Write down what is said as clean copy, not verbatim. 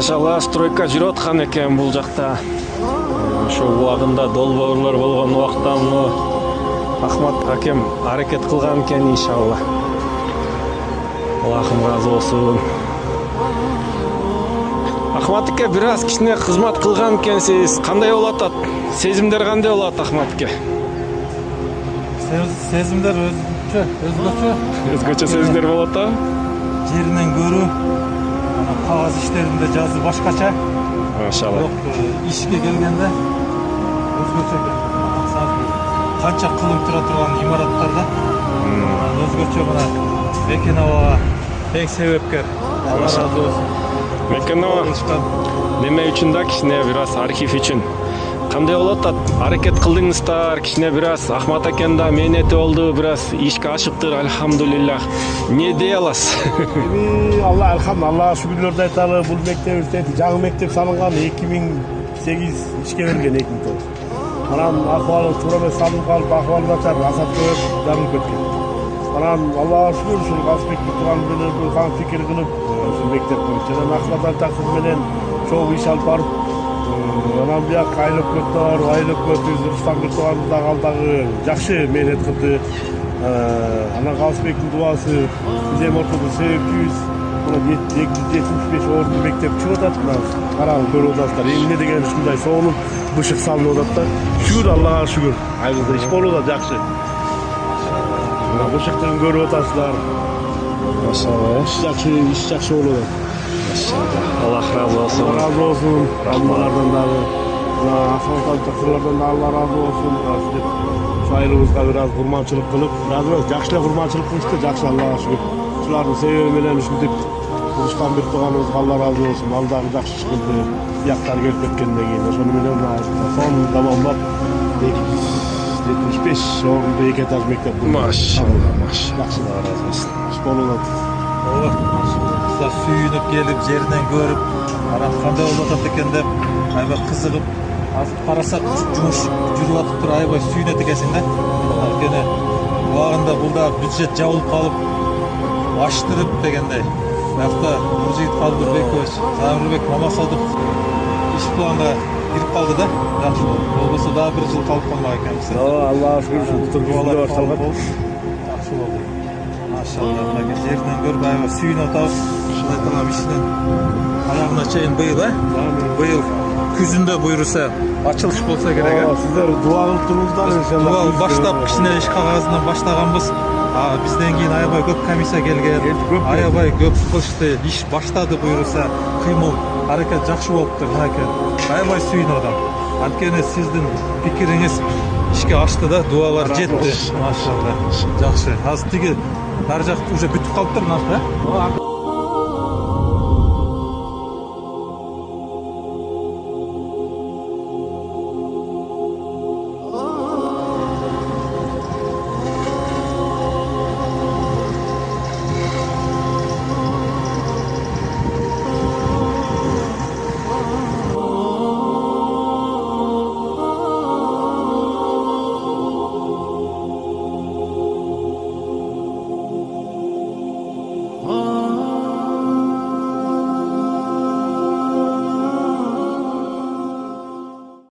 Машалла, стройка жүрүп аткан экен бул жакта. Ошо убагында долбоорлор болгон убакта Ахмат акем аракет кылган экен, иншалла. Аллахым разы болсун. Ахмат аке бир аз кичине кызмат кылган экенсиз. Кандай болот атат? Сезимдер кандай болот Ахмат аке? Сезимдер Өзгөчө сезимдер болот да? Жеринен көрүү, кагаз иштеринде жазуу башкача. Машалла. Ишке келгенде өзгөчө канча кылым тура турган имараттарда өзгөчө мына Мекенова эң себепкер. Алла разы болсун. Мекенова неме үчүн да кичине бир аз архив үчүн. Кандай болот атат? Аракет кылдыңыздар, кичине бир аз Ахмат акен да мээнети болду, бир аз ишке ашыптыр, альхамдулиллах. Не дей аласыз? Алла Аллага шүгүрлөрдү айталы. Бул мектеп жаңы мектеп салынган 2008 ишке берилген 2009. Анан акыбалы туура эмес салынып калып, акыбалы начар, асат көп жаңылып кеткен. Анан Аллага шүгүр ушул Казбекти турган менен кам фикир кылып, ушул мектепти жана Ахмат атасы менен чогуу иш алып барып, анан бияк айлып көтүбүз, Рустам Кыртыбанов дагы ал дагы жакшы мээнет кылды. Анан Казбектин дубасы биз эми ортодо себепчибиз. 275 ордун мектеп чыгып атат. Караңыз, көрүп атасыздар. Эмне деген ушундай сонуп бышык салынып атат да. Шүгүр Аллага шүгүр. Айгызда иш болуп атат жакшы. Мына бышыктын көрүп атасыздар. Машалла. Иш жакшы болуп атат. Машалла. Аллах разы болсун. Алла разы болсун. Аллардан дагы, асфальттагылардан да Алла разы болсун. Ушу айылыбызга бир аз курманчылык кылып, жакшы эле курманчылык кылышты, жакшы Аллага шүгүр. Ушулардын себеби менен ушинтип Рустам Кыртыбановго Алла разы болсун. Ал дагы жакшы иш кылды. Бияктар келип кеткенден кийин ошону менен сон тамамлап 275 орунду 2 этаж мектеп. Машалла, машалла. Жакшы да разы болсун. Иш болуп атат. Ооба, сүйүнүп келип, жеринен көрүп, анан кандай болуп атат экен деп, аябай кызыгып, азыр карасак жумуш жүрүп атыптыр, аябай сүйүнөт экенсиң да. Анткени убагында бул да бюджет жабылып калып, аштырып дегендей. Биякта Нуржигит Калдырбекович, Замирбек Мамасалдык иш планга кирип калды да. Жакшы болду. Болбосо дагы бир жыл калып калмак экенбиз. Аллага шүгүр, тургузулар башталган. Жакшы болду. Машалла, мына жеринен көрүп аябай сүйүнүп атабыз. Ушундай талап ишинин аягына чейин быйыл, быйыл күзүндө буйруса ачылыш болсо керек. Сиздер дуа кылып туруңуздар иншалла. Дуа баштап кичине иш кагазынан баштаганбыз. Бизден кийин аябай көп комиссия келген, аябай көп кылышты, иш баштады буйруса, кыймыл, аракет жакшы болуптур мынакей. Аябай сүйүнүп атам. Анткени сиздин пикириңиз ишке ашты да, дуалар жетти. Машалла. Жакшы. Азыр тиги нар жак уже бүтүп калыптыр,